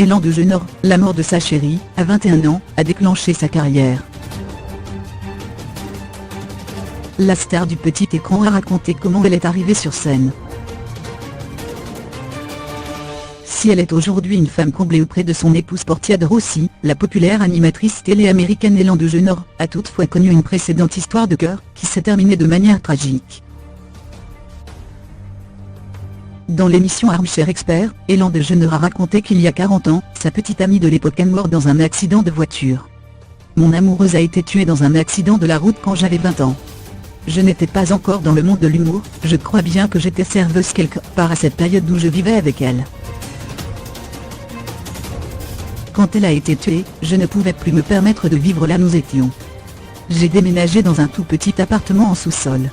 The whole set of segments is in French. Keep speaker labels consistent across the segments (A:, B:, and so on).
A: Élan de jeune or, la mort de sa chérie, à 21 ans, a déclenché sa carrière. La star du petit écran a raconté comment elle est arrivée sur scène. Si elle est aujourd'hui une femme comblée auprès de son épouse Portia de Rossi, la populaire animatrice télé américaine Élan de jeune or a toutefois connu une précédente histoire de cœur, qui s'est terminée de manière tragique. Dans l'émission Armchair Expert, Élan de jeune or a raconté qu'il y a 40 ans, sa petite amie de l'époque est morte dans un accident de voiture. Mon amoureuse a été tuée dans un accident de la route quand j'avais 20 ans. Je n'étais pas encore dans le monde de l'humour, je crois bien que j'étais serveuse quelque part à cette période où je vivais avec elle. Quand elle a été tuée, je ne pouvais plus me permettre de vivre là où nous étions. J'ai déménagé dans un tout petit appartement en sous-sol.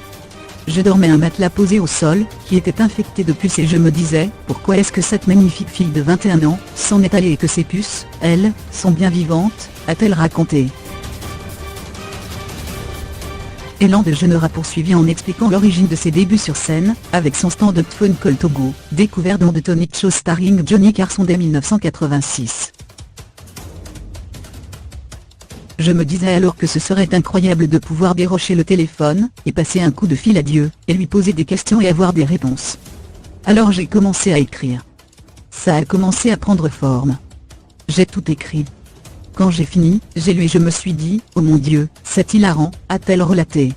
A: Je dormais un matelas posé au sol, qui était infecté de puces et je me disais, pourquoi est-ce que cette magnifique fille de 21 ans, s'en est allée et que ces puces, elles, sont bien vivantes, a-t-elle raconté. Élan de jeune or a poursuivi en expliquant l'origine de ses débuts sur scène, avec son stand-up Phone Call Togo, découvert dans The Tonight Show starring Johnny Carson dès 1986. Je me disais alors que ce serait incroyable de pouvoir dérocher le téléphone, et passer un coup de fil à Dieu, et lui poser des questions et avoir des réponses. Alors j'ai commencé à écrire. Ça a commencé à prendre forme. J'ai tout écrit. Quand j'ai fini, j'ai lu et je me suis dit, oh mon Dieu, c'est hilarant, a-t-elle relaté.